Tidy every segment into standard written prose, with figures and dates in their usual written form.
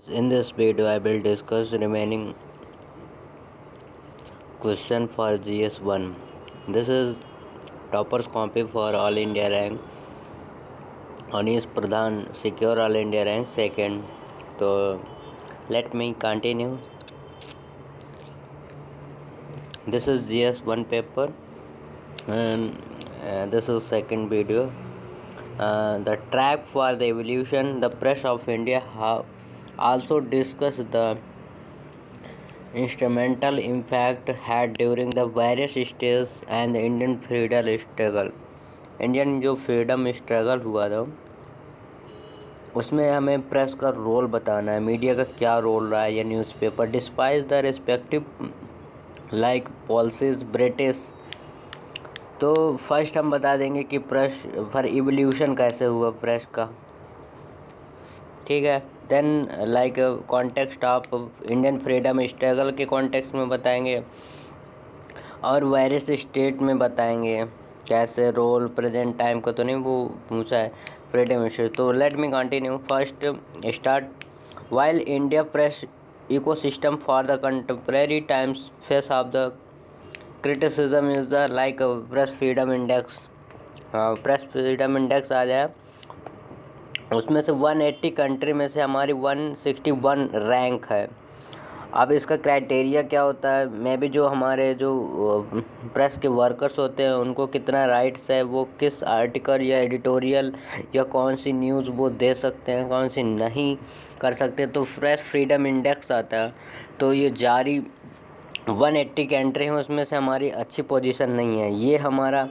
In this video, I will discuss remaining question for GS1. This is topper's copy for All India rank. Anish Pradhan secure All India rank second. So let me continue. This is GS1 paper, and this is second video. The track for the evolution. The press of India have also discussed the instrumental impact had during the various stages and the Indian freedom struggle. Indian जो freedom struggle हुआ था उसमें हमें press का role बताना है, media का क्या रोल रहा है या newspaper despite the respective like policies British. तो फर्स्ट हम बता देंगे कि प्रेस फॉर इवोल्यूशन कैसे हुआ प्रेस का, ठीक है। Then like context of Indian freedom struggle के कॉन्टेक्स्ट में बताएंगे और वायरस स्टेट में बताएंगे कैसे रोल प्रेजेंट टाइम का तो नहीं वो पूछा है फ्रीडम स्टेट। तो let me continue. First start while India press ecosystem for the contemporary times face of the criticism is the like press freedom index. Press freedom index आ जाए उसमें से 180 कंट्री में से हमारी 161 रैंक है। अब इसका क्राइटेरिया क्या होता है, मैं भी जो हमारे जो प्रेस के वर्कर्स होते हैं उनको कितना राइट्स है, वो किस आर्टिकल या एडिटोरियल या कौन सी न्यूज़ वो दे सकते हैं कौन सी नहीं कर सकते, तो प्रेस फ्रीडम इंडेक्स आता है। तो ये जारी 180 कंट्री हैं उसमें से हमारी अच्छी पोजीशन नहीं है ये हमारा।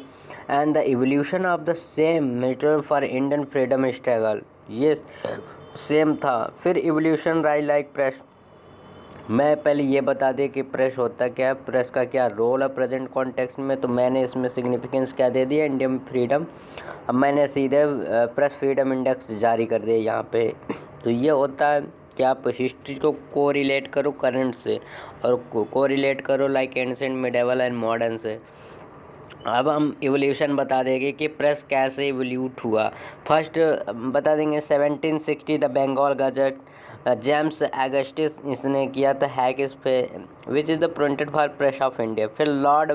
And the evolution of the same matter for Indian freedom struggle, ये सेम था। फिर इवोल्यूशन राइट लाइक प्रेस, मैं पहले ये बता दें कि प्रेस होता क्या है, प्रेस का क्या रोल है प्रेजेंट कॉन्टेक्स्ट में। तो मैंने इसमें सिग्निफिकेंस क्या दे दिया, इंडियन फ्रीडम। अब मैंने सीधे प्रेस फ्रीडम इंडेक्स जारी कर दिया यहाँ पे। तो ये होता है कि आप हिस्ट्री को कोरिलेट करो करंट से और कोरिलेट करो like ancient medieval and modern से। अब हम इवोल्यूशन बता देंगे कि प्रेस कैसे इवोल्यूट हुआ। फर्स्ट बता देंगे 1760 the Bengal gazette, James Augustus इसने किया था हैक इस पे which is the printed for press of India. फिर lord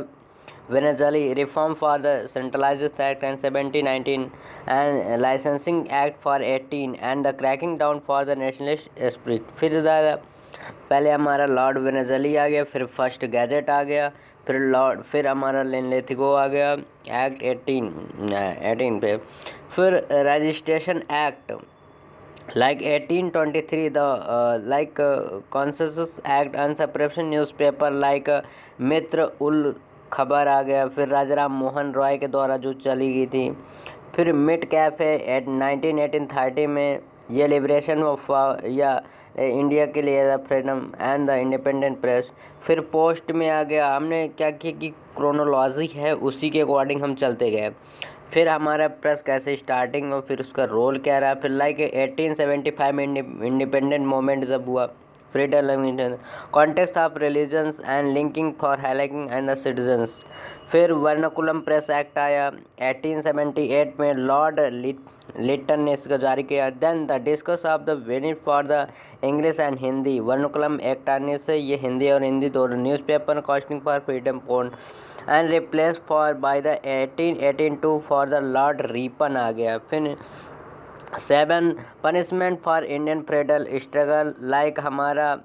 Wellesley reform for the centralized act and 1719 and licensing act for 18 and the cracking down for the nationalist spirit. फिर पहले हमारा लॉर्ड वेनेजली आ गया, फिर फर्स्ट गैजेट आ गया, फिर हमारा लेथिगो आ गया एक्ट 18 पे। फिर registration act like 1823 the like consensus act on separation newspaper like Mitra ul Khabar आ गया। फिर राजाराम मोहन रॉय के द्वारा जो चली गई थी। फिर मिड कैफे एट 1830 में ये लिबरेशन ऑफ या इंडिया के लिए freedom and the independent press. फिर पोस्ट में आ गया, हमने क्या किया कि क्रोनोलॉजी है उसी के अकॉर्डिंग हम चलते गए। फिर हमारा प्रेस कैसे स्टार्टिंग और फिर उसका रोल क्या रहा। फिर लाइक 1875 में इंडिपेंडेंट मूवमेंट जब हुआ, freedom context of religions and linking for hailing and the citizens. फिर वर्नाकुलम प्रेस एक्ट आया 1878 में, लॉर्ड लिटन ने इसको जारी किया। Then the discuss of the benefit for the English and Hindi, vernacular act आने से ये हिंदी और हिंदी दोनों न्यूज़पेपर कॉस्टिंग फॉर फ्रीडम पोन and replace for by the 1882 for the lord Ripon आ गया। फिर 7 punishment for Indian freedom struggle like हमारा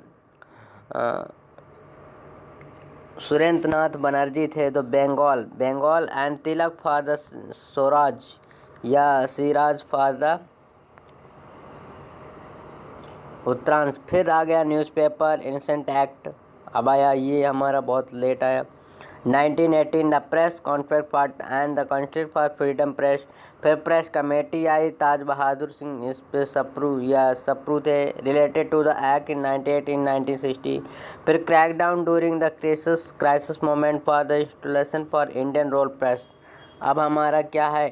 सुरेंद्र नाथ बनर्जी थे तो Bengal and Tilak for the Swaraj या सिराज फॉर द उत्तरांश। फिर आ गया न्यूज़पेपर इंसेंट एक्ट, अब आया ये हमारा बहुत लेट आया 1918 the press conference part and the constitute for freedom press. फिर प्रेस कमेटी आई, ताज बहादुर सिंह इस पे सप्रू थे related to the act in 1960। फिर crackdown during the crisis moment for the installation for Indian role press. अब हमारा क्या है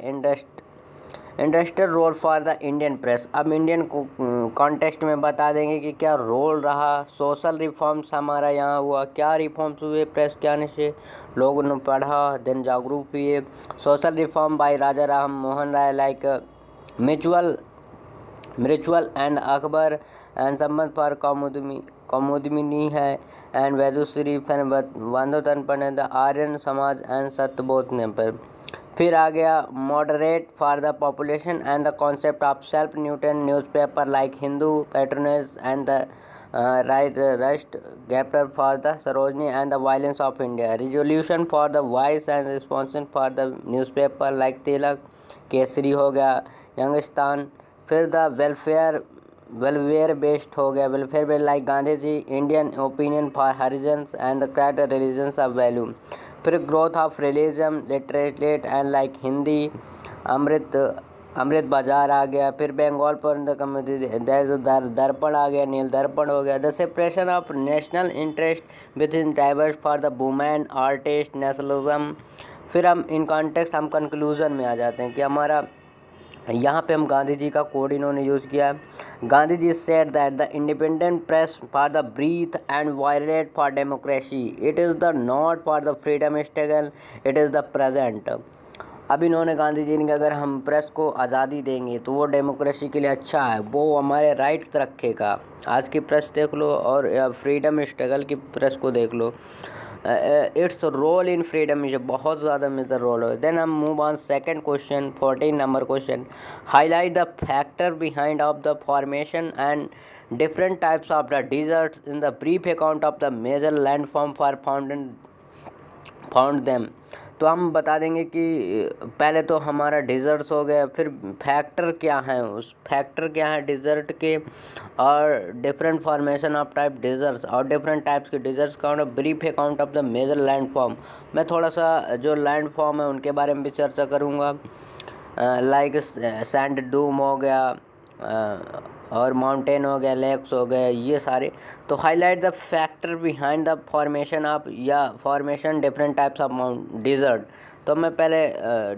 industrial role for the Indian press. अब इंडियन कॉन्टेक्स्ट में बता देंगे कि क्या रोल रहा। सोशल रिफॉर्म्स हमारा यहाँ हुआ, क्या रिफॉर्म्स हुए प्रेस के आने से, लोगों ने पढ़ा देन जागरूक हुए। Social reform by Raja Ram Mohan Roy like mutual and Akbar and संबंध फॉर कौमुदमिनी है एंड वैदुश्री वांदोतन पर द आर्यन समाज एंड सत्यबोध ने पर। फिर आ गया moderate for the population and the concept of self Newton newspaper like Hindu patronage and the right Rast Goftar for the Sarojini and the violence of India resolution for the voice and response for the newspaper like Tilak Kesari हो गया यंगस्तान। फिर the welfare based हो गया welfare based like Gandhi ji Indian opinion for Harijans and the क्राइट religions of value. फिर growth of religion literate and like Hindi Amrit Bazar आ गया। फिर बंगाल पर दर्पण आ गया नील दर्पण हो गया। The separation of national interest with in diverse for the women artist nationalism. फिर हम इन कॉन्टेक्स्ट हम कंक्लूजन में आ जाते हैं कि हमारा यहाँ पे हम गांधी जी का कोड इन्होंने यूज़ किया है। Gandhi ji said that the independent press for the breath and violet for democracy it is the not for the freedom struggle it is the present. अब इन्होंने गांधी जी ने कि अगर हम प्रेस को आज़ादी देंगे तो वो डेमोक्रेसी के लिए अच्छा है, वो हमारे राइट्स रखेगा। आज की प्रेस देख लो और फ्रीडम स्ट्रगल की प्रेस को देख लो, it's role in freedom is बहुत ज़्यादा मेजर रोल है। देन हम move on second question 14 number question highlight the factor behind of the formation and different types of the deserts in the brief account of the major land form for found them. तो हम बता देंगे कि पहले तो हमारा desserts हो गया, फिर फैक्टर क्या है, उस फैक्टर क्या है डिज़र्ट के, और different formation of type deserts और डिफरेंट टाइप्स के डिज़र्ट्स का brief account of the major land form. मैं थोड़ा सा जो लैंड फॉर्म है उनके बारे में भी चर्चा करूँगा, लाइक सैंड डूम हो गया और माउंटेन हो गया, लेक्स हो गए, ये सारे। तो highlight the factor behind the formation of या formation different types of desert. तो मैं पहले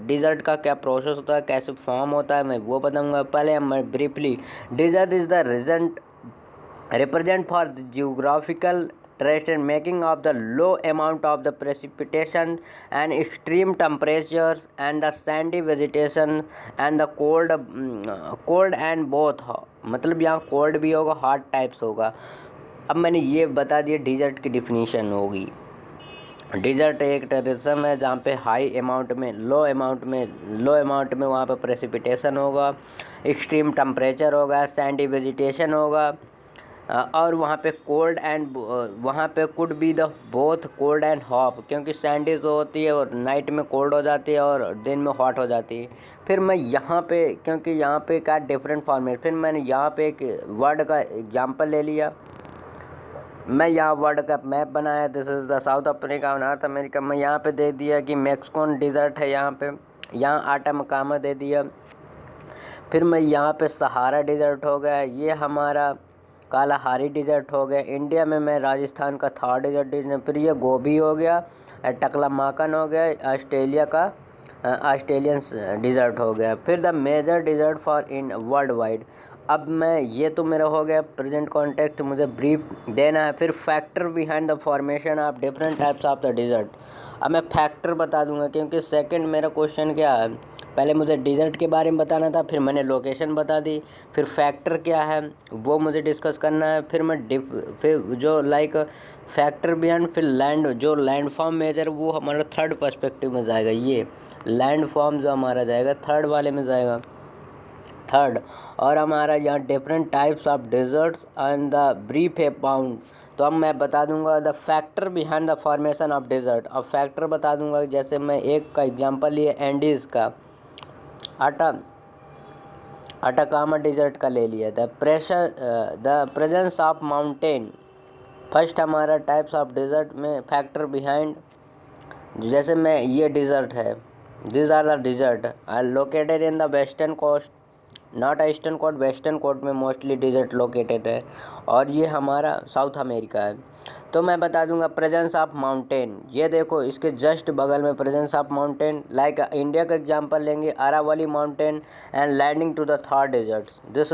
डिज़र्ट का क्या प्रोसेस होता है, कैसे फॉर्म होता है, मैं वो बताऊंगा। पहले मैं briefly desert is the represent for geographical terrestrial and making of the low amount of the precipitation and extreme temperatures and the sandy vegetation and the cold and both मतलब यहाँ कोल्ड भी होगा हॉट टाइप्स होगा। अब मैंने ये बता दिया डिज़र्ट की डिफिनीशन होगी। डिज़र्ट एक टेरिज्म है जहाँ पे हाई अमाउंट में लो अमाउंट में वहाँ पे प्रेसिपिटेशन होगा, एक्सट्रीम टेम्परेचर होगा, सैंडी वेजिटेशन होगा, और वहाँ पे कोल्ड एंड वहाँ पे could be the both cold and hot, क्योंकि सैंडी जो होती है और नाइट में कोल्ड हो जाती है और दिन में हॉट हो जाती है। फिर मैं यहाँ पे क्योंकि यहाँ पे का डिफरेंट फॉर्मेट, फिर मैंने यहाँ पे एक वर्ड का एग्जांपल ले लिया। मैं यहाँ वर्ड का मैप बनाया, this is the south Africa और नॉर्थ अमेरिका। मैं यहाँ पे दे दिया कि मैक्सिकोन डिज़र्ट है, यहाँ आटाकामा दे दिया। फिर मैं यहाँ पे सहारा डिज़र्ट हो गया, ये हमारा कालाहारी डिज़र्ट हो गया। इंडिया में मैं राजस्थान का थार डिज़र्ट, फिर ये गोभी हो गया, टकलामाकन हो गया, ऑस्ट्रेलियन डिज़र्ट हो गया। फिर the major desert for in world wide. अब मैं ये तो मेरा हो गया प्रेजेंट कॉन्टेक्स्ट, मुझे ब्रीफ देना है। फिर factor behind the formation of different types of the desert. अब मैं फैक्टर बता दूंगा क्योंकि सेकंड मेरा क्वेश्चन क्या है, पहले मुझे डिज़र्ट के बारे में बताना था, फिर मैंने लोकेशन बता दी, फिर फैक्टर क्या है वो मुझे डिस्कस करना है, फिर मैं फिर जो लाइक फैक्टर बिहाइंड, फिर लैंड फॉर्म मेजर वो हमारा थर्ड पर्सपेक्टिव में जाएगा। ये लैंड फॉर्म जो हमारा जाएगा थर्ड वाले में जाएगा, थर्ड। और हमारा यहाँ different types of deserts and the brief account. तो अब मैं बता दूंगा the factor behind the formation of desert. अब फैक्टर बता दूंगा, जैसे मैं एक का एग्जांपल लिए एंडीज़ का, आटाकामा डिज़र्ट का ले लिया। The presence of mountain, first हमारा टाइप्स ऑफ डिज़र्ट में फैक्टर बिहाइंड, जैसे मैं ये डिज़र्ट है, this are the desert are located in the western coast, not eastern coast, western coast में मोस्टली डिज़र्ट लोकेटेड है, और ये हमारा साउथ अमेरिका है। तो मैं बता दूंगा प्रेजेंस ऑफ माउंटेन, ये देखो इसके जस्ट बगल में presence of mountain, like India का एग्जांपल लेंगे Aravalli mountain and landing to the Thar deserts, this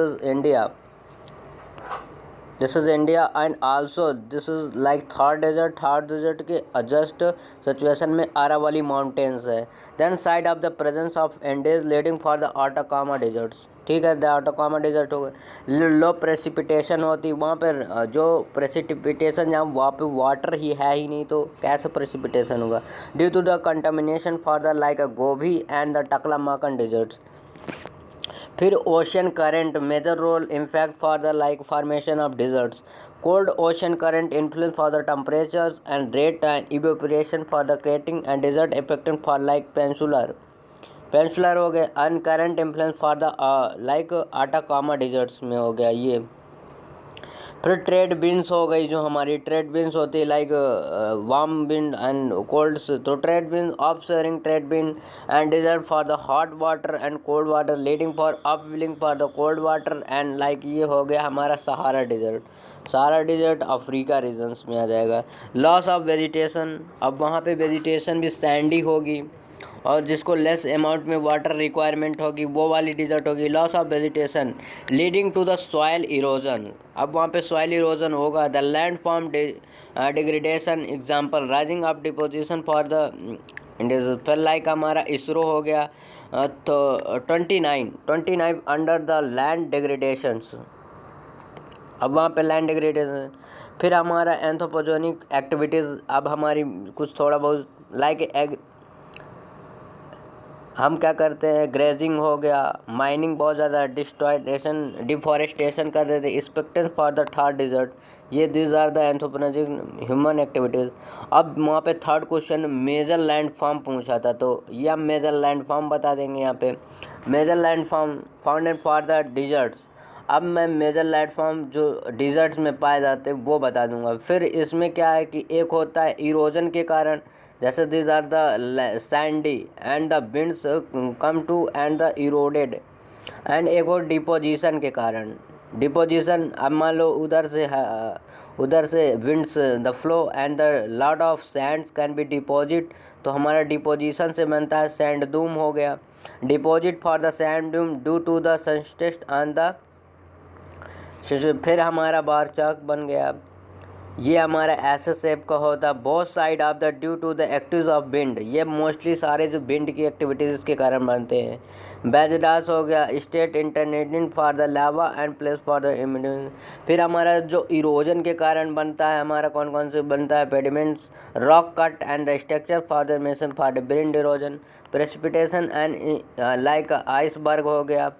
is India and also this is like Thar desert के जस्ट सिचुएशन में अरावली माउंटेन्स है। Then side of the presence of Andes leading for the Atacama deserts, ठीक है, the Atacama dessert हो गया। लो precipitation होती है वहाँ पर, जो प्रेसिपिटेशन जहाँ वहाँ पे वाटर ही है ही नहीं तो कैसे प्रेसिपिटेशन होगा। Due to the contamination for the like Gobi and the Taklamakan desert. फिर ocean current major role impact for the like formation of deserts. Cold ocean current influence for the temperatures and rate and evaporation for the creating and desert affecting for like peninsular हो गए। अनकरंट influence for the like Atacama deserts में हो गया ये। फिर trade winds हो गई, जो हमारी ट्रेड विंड्स होती है like warm wind and colds. तो trade wind of sharing trade wind and desert for the hot water and cold water leading for upwelling for the cold water and like ये हो गया हमारा Sahara desert. Sahara desert Africa regions में आ जाएगा। Loss of vegetation, अब वहाँ पे वेजिटेशन भी सैंडी होगी और जिसको लेस अमाउंट में वाटर रिक्वायरमेंट होगी वो वाली डिजर्ट होगी। Loss of vegetation leading to the soil erosion, अब वहाँ पे सॉइल इरोजन होगा। The land form degradation example rising of deposition for the फिर लाइक हमारा इसरो हो गया। तो 29 अंडर द लैंड डिग्रेडेशंस, अब वहाँ पे लैंड डिग्रेडेशन। फिर हमारा एंथ्रोपोजेनिक एक्टिविटीज़, अब हमारी कुछ थोड़ा बहुत लाइक हम क्या करते हैं, ग्रेजिंग हो गया, माइनिंग बहुत ज़्यादा, डिफॉरेस्टेशन कर देते, expectance for the third desert. ये this are the anthropogenic human activities. अब वहाँ पे third question major land form पूछा था, तो ये हम मेजर लैंड फॉर्म बता देंगे यहाँ पे। Major land form founded for the deserts, अब मैं मेजर लैंड फॉर्म जो डिजर्ट्स में पाए जाते हैं वो बता दूंगा। फिर इसमें क्या है कि एक होता है इरोजन के कारण, जैसे this are the sandy and the winds come to and the eroded, and एक और डिपोजिशन के कारण। डिपोजिशन, अब मान लो उधर से winds the flow and the lot of Sands can be deposit, तो हमारा डिपोजिशन से बनता है सैंड डूम हो गया। Deposit for the sand dune due to the सनस्टेस्ट ऑन द, फिर हमारा बार चाक बन गया। ये हमारा ऐसे शेप का होता है, both side of the due to the activities of wind, ये मोस्टली सारे जो विंड की एक्टिविटीज़ के कारण बनते हैं। बेजडास हो गया, स्टेट इंटरनेटिंग for the lava and place for the इमिडियन। फिर हमारा जो इरोजन के कारण बनता है, हमारा कौन कौन से बनता है, pediments, rock cut and the structure for the mason for the wind erosion, precipitation and like iceberg हो गया,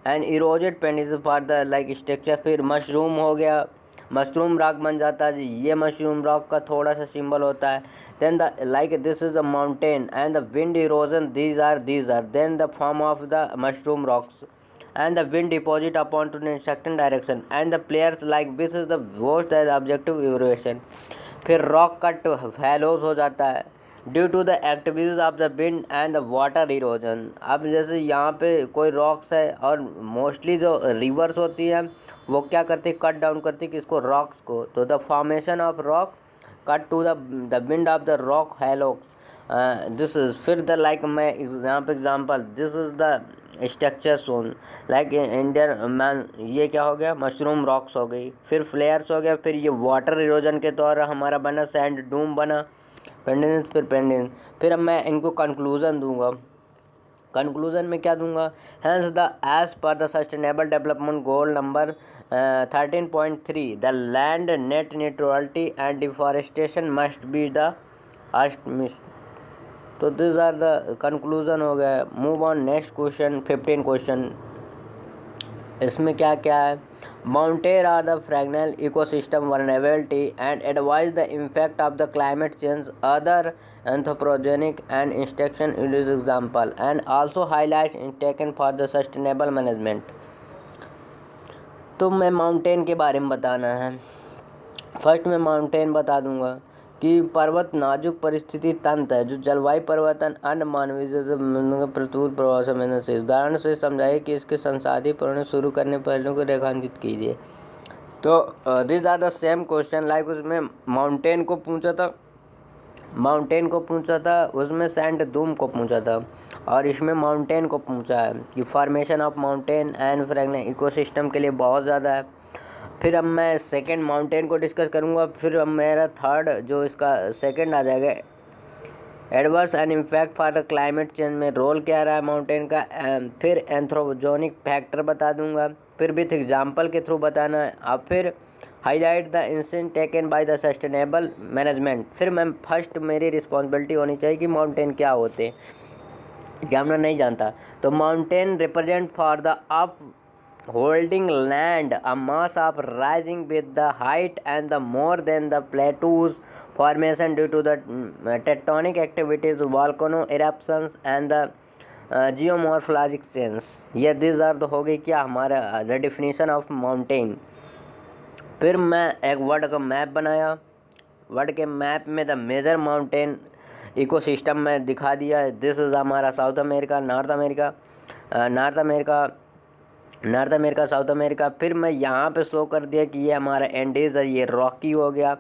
एंड इरोजेड पेंडिस फॉर द लाइक स्ट्रक्चर। फिर मशरूम हो गया, मशरूम रॉक बन जाता है जी, ये मशरूम रॉक का थोड़ा सा सिंबल होता है। Then the like this is the mountain and the wind erosion, these are then the form of the mushroom rocks and the wind deposit upon to the second direction and the players like this is the worst as objective evolution. फिर rock cut follows हो जाता है due to the activities of the wind and the water erosion. अब जैसे यहाँ पे कोई rocks है और मोस्टली जो रिवर्स होती है वो क्या करती है, कट डाउन करती है किसको, रॉक्स को। तो the formation of rock cut to the wind of the rock hillocks, this is. फिर द लाइक मैं example this is the structure zone like Indian man, ये क्या हो गया, मशरूम रॉक्स हो गई। फिर फ्लेयर्स हो गया, फिर ये वाटर इरोजन के द्वारा हमारा बना सैंड डूम बना, पेंडेंस। फिर अब मैं इनको कंक्लूजन दूंगा। कंक्लूजन में क्या दूंगा, हैंस द एज पर the sustainable development goal number 13.3 the land net neutrality and deforestation must be the ultimate. तो दिस आर द कंक्लूजन हो गया। Move on next question, 15 question. इसमें क्या क्या है, mountain are the fragile ecosystem vulnerability and advise the impact of the climate change other anthropogenic and instruction use example and also highlight in taken for the sustainable management. तो मैं mountain के बारे में बताना है। फर्स्ट मैं mountain बता दूंगा कि पर्वत नाजुक परिस्थिति तंत्र है जो जलवायु परिवर्तन अन्य मानवीय प्रचुर प्रभाव संवेदनशील। उदाहरण से समझाइए कि इसके संसाधित प्रणाली शुरू करने पहलुओं को रेखांकित कीजिए। तो this are the same question like उसमें माउंटेन को पूछा था, उसमें सैंड डूम को पूछा था, और इसमें माउंटेन को पूछा है कि formation of mountain and fragile ecosystem के लिए बहुत ज़्यादा है। फिर अब मैं सेकंड माउंटेन को डिस्कस करूंगा। फिर अब मेरा थर्ड जो इसका सेकंड आ जाएगा adverse and impact for the climate change में रोल क्या रहा है माउंटेन का, फिर एंथ्रोपोजेनिक फैक्टर बता दूंगा, फिर विथ एग्जांपल के थ्रू बताना है, अब फिर highlight the instant taken by the sustainable management. फिर मैम फर्स्ट मेरी रिस्पॉन्सिबिलिटी होनी चाहिए कि माउंटेन क्या होते हैं, जानना नहीं जानता। तो mountain represent for the up holding land a mass of rising with the height and the more than the plateaus formation due to the tectonic activities, volcano eruptions and the geomorphologic change। ये these are the हो गई क्या हमारा the definition of mountain। फिर मैं एक world का map बनाया, वर्ल्ड के मैप में द मेजर माउंटेन इकोसिस्टम में दिखा दिया। दिस इज़ हमारा south America, north America, south America. फिर मैं यहाँ पे शो कर दिया कि ये हमारा एंडीज है, ये रॉकी हो गया,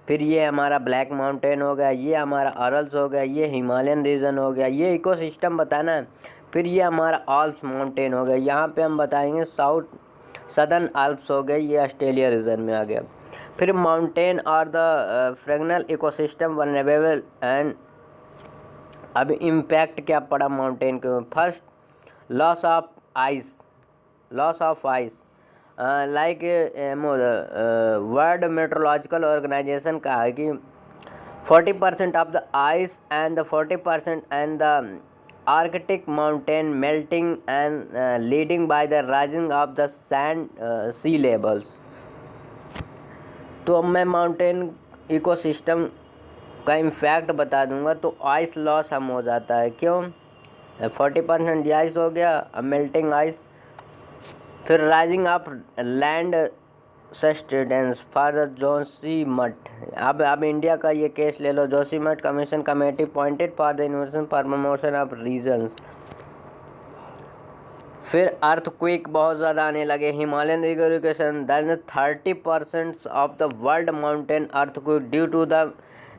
फिर ये हमारा ब्लैक माउंटेन हो गया, ये हमारा अरल्स हो गया, ये हिमालयन रीजन हो गया, ये इकोसिस्टम बताना है। फिर ये हमारा आल्प्स माउंटेन हो गया, यहाँ पे हम बताएंगे सदर्न आल्प्स हो गए, ये ऑस्ट्रेलिया रीजन में आ गया। फिर माउंटेन और the fragile ecosystem vulnerable and अब इम्पैक्ट क्या पड़ा माउंटेन के। First loss of ice like world meteorological organization का है कि 40% of the ice and the 40% and the arctic mountain melting and leading by the rising of the sand sea levels. तो अब मैं माउंटेन इकोसिस्टम का impact बता दूंगा। तो आइस लॉस हम हो जाता है, क्यों 40% आइस हो गया, अब मेल्टिंग आइस। फिर rising of land sustenance for the Joshimath. अब इंडिया का ये केस ले लो, Joshimath commission committee pointed for the investment for promotion of regions. फिर अर्थक्वेक बहुत ज़्यादा आने लगे, हिमालयन रिगोरिकेशन, then 30% of the world mountain earthquake due to the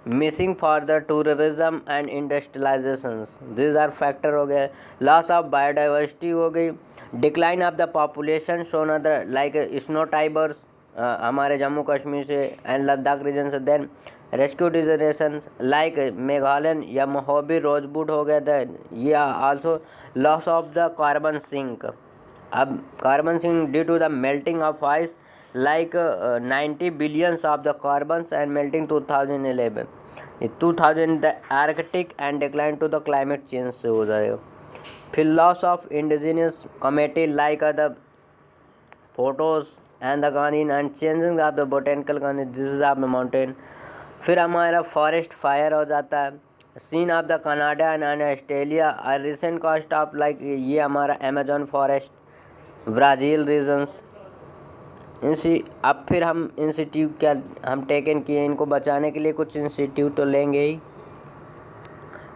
missing for the tourism and industrialisation, this are factor हो गए। लॉस ऑफ बायोडाइवर्सिटी हो गई, decline of the population shown other like snow टाइबर्स हमारे जम्मू कश्मीर से एंड लद्दाख रीजन से। Then rescue डिजरेशन like Meghalaya या महोबी रोजबूट हो गया। दैन ये also loss of the carbon sink. अब carbon sink due to the melting of ice like 90 billions of the carbons and melting 2011 2000 the Arctic and decline to the climate change से हो जाएगा। फिर loss of indigenous community like the photos and the garden and changing of the botanical garden, this is of the mountain। फिर हमारा forest fire हो जाता है, scene of the Canada and Australia और रिसेंट कॉस्ट ऑफ लाइक ये हमारा Amazon forest Brazil regions. अब फिर हम इंस्टीट्यूट क्या हम टेकन किए इनको बचाने के लिए, कुछ इंस्टीट्यूट तो लेंगे ही।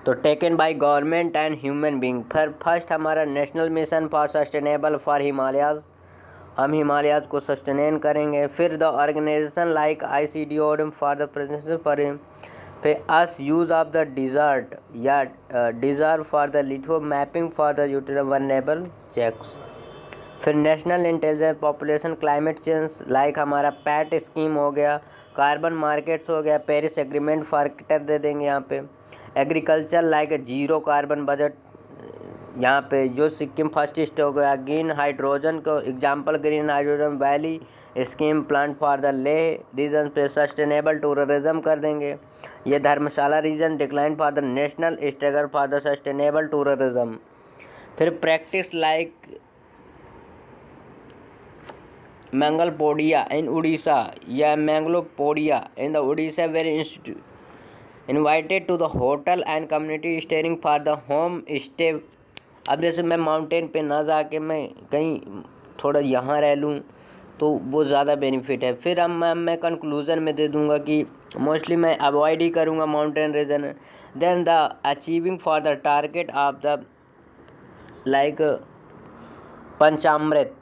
तो taken by government and human being. फिर फर्स्ट हमारा national mission for sustainable for Himalayas, हम हिमालयाज को सस्टेन करेंगे। फिर the organisation like ICDOM for the presence for फिर us use of the desert या deserve for the litho mapping for the utility vulnerable checks. फिर national intelligence population climate change like हमारा PAT scheme हो गया, carbon markets हो गया, Paris agreement फॉर्केटर दे देंगे यहाँ पे। Agriculture like zero carbon budget यहाँ पे जो सिक्किम फर्स्ट स्टेट हो गया। ग्रीन हाइड्रोजन को example green hydrogen valley scheme plan for the Leh region पे सस्टेनेबल टूरिज्म कर देंगे। ये Dharamshala region decline for the national struggle for the sustainable tourism. फिर practice like Mangalpodia in Odisha या Mangalopodia in the Odisha were invited to the hotel and community staying for the home stay। अब जैसे मैं mountain पे ना जाके मैं कहीं थोड़ा यहाँ रह लूँ तो वो ज़्यादा बेनिफिट है। फिर अब मैं कंक्लूज़न में दे दूँगा कि मोस्टली मैं अवॉइड ही करूँगा mountain region. Then the achieving for the target of the like Panchamrit,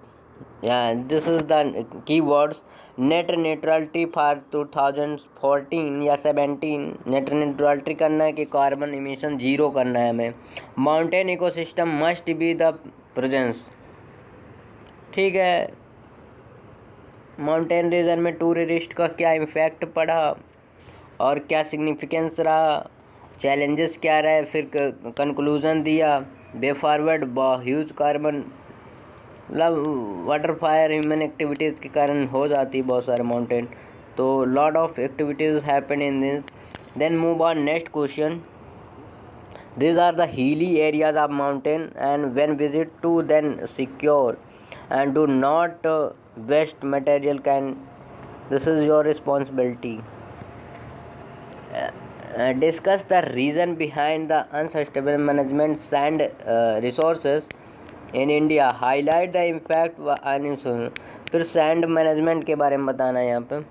this is the key words. Net neutrality for 2014 या 17 नेट न्यूट्रलिटी करना है कि कार्बन इमिशन जीरो करना है हमें। Mountain ecosystem must be the presence, ठीक है। माउंटेन रीजन में टूरिस्ट का क्या इम्पैक्ट पड़ा और क्या सिग्निफिकेंस रहा चैलेंजेस क्या रहे, फिर कंक्लूजन दिया, वे फॉरवर्ड ह्यूज कार्बन मतलब वाटर फायर ह्यूमन एक्टिविटीज़ के कारण हो जाती है बहुत सारे माउंटेन, तो lot of activities happen in this. Then move on next question. These are the hilly areas of mountain and when visit to then secure and do not waste material can, this is your responsibility. Discuss the reason behind the unsustainable management sand resources in India, highlight the impact फिर sand management के बारे में बताना है यहाँ पे।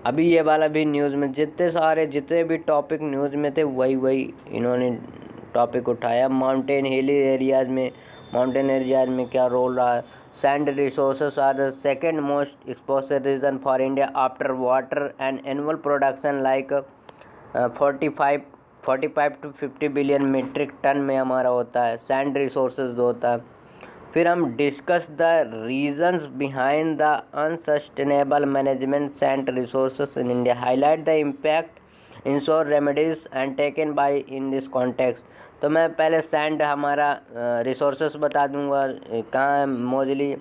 अभी ये वाला भी न्यूज़ में जितने भी टॉपिक न्यूज़ में थे वही इन्होंने टॉपिक उठाया। माउंटेन एरियाज में क्या रोल रहा। Sand resources are the second most exposure region for India after water and annual production like 45 to 50 billion metric ton में हमारा होता है सैंड रिसोर्सेज होता है। फिर हम discuss the reasons behind the unsustainable management sand resources in India, highlight the impact, ensure remedies and taken by in this context. तो मैं पहले सैंड हमारा रिसोर्सेस बता दूंगा कहाँ है मोस्टली,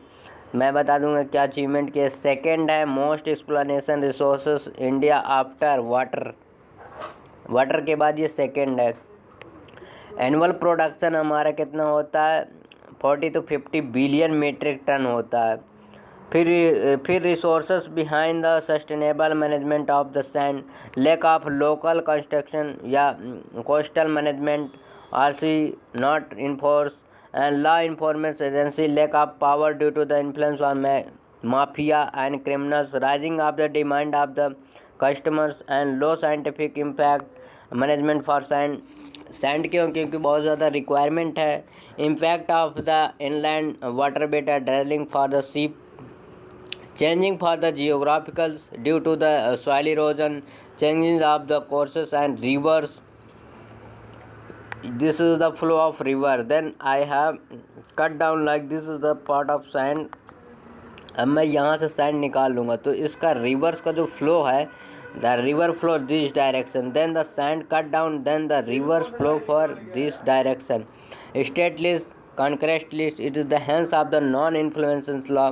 मैं बता दूंगा क्या अचीवमेंट किए। सेकेंड है most exploitation resources India after water के बाद ये सेकेंड है। एनुअल प्रोडक्शन हमारा कितना होता है 40 to 50 बिलियन मीट्रिक टन होता है। फिर resources behind the sustainable management of the sand, lack of local construction या कोस्टल मैनेजमेंट, आरसी not enforce and law enforcement agency, lack of power due to the influence of mafia and criminals, rising of the demand of the customers and low scientific impact management for sand क्योंकि बहुत ज़्यादा requirement है। Impact of the inland water बेटा drilling for the सीप, changing for the जियोग्राफिकल्स due to the soil erosion, changing of the courses and rivers, this is the flow of river, then I have cut down like this is the part of sand. अब मैं यहाँ से sand निकाल लूँगा तो इसका reverse का जो फ्लो है, the river flow this direction, then the sand cut down, then the rivers flow for this direction. State list, concrete list, it is the hands of the non influence law।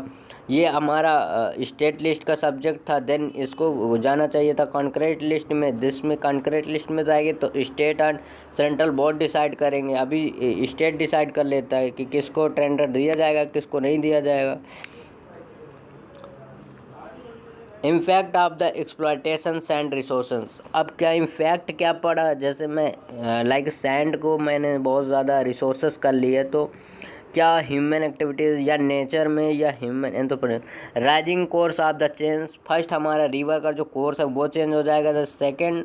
ये हमारा state list का subject था, then इसको जाना चाहिए था concrete list में। जिसमें कॉन्क्रीट लिस्ट में जाएगी तो state and central board decide करेंगे। अभी स्टेट डिसाइड कर लेता है कि किसको टेंडर दिया जाएगा किसको नहीं दिया जाएगा। Impact of the exploitation sand resources, अब क्या इम्पैक्ट क्या पड़ा, जैसे मैं लाइक सैंड को मैंने बहुत ज़्यादा रिसोर्सेस कर लिए तो क्या ह्यूमन एक्टिविटीज़ या नेचर में या human entrepreneur, rising course of the change, first हमारा रिवर का जो कोर्स है वो चेंज हो जाएगा। The second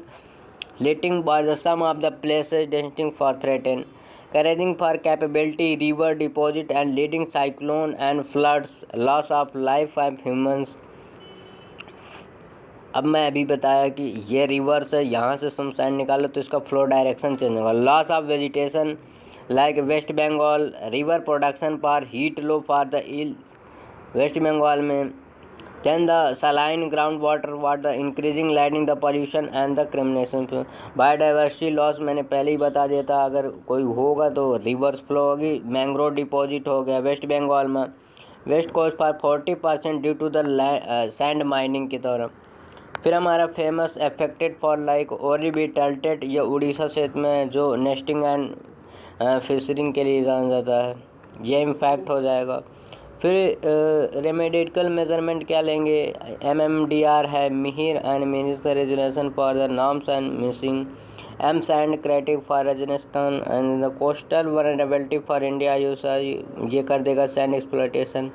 letting by the sum of the places डेस्टिंग फॉर थ्रेटन, करेजिंग for capability river deposit and leading cyclone and floods, loss of life of humans. अब मैं अभी बताया कि ये रिवर से यहाँ से तुम सैंड निकालो तो इसका फ्लो डायरेक्शन चेंज होगा। Loss of vegetation like West Bengal, river production for heat low for the इल वेस्ट बंगाल में, then the saline ground water increasing lighting the pollution and the क्रिमिनेशन, बायोडाइवर्सिटी लॉस मैंने पहले ही बता दिया था, अगर कोई होगा तो रिवर्स फ्लो होगी। मैंग्रोव डिपॉजिट हो गया वेस्ट बंगाल में, west coast for 40% due to the sand mining की तरफ। फिर हमारा फेमस अफेक्टेड फॉर लाइक ओरिबी टेल्टेड, ये उड़ीसा क्षेत्र में जो नेस्टिंग एंड फिशरिंग के लिए जाना जाता है, ये इम्पैक्ट हो जाएगा। फिर रेमेडिकल मेजरमेंट क्या लेंगे, MMDR है मिहिर and minister resolution for the norms and missing, M sand creative for Rajasthan and the coastal vulnerability for India use, ये कर देगा सैंड एक्सप्लॉयटेशन।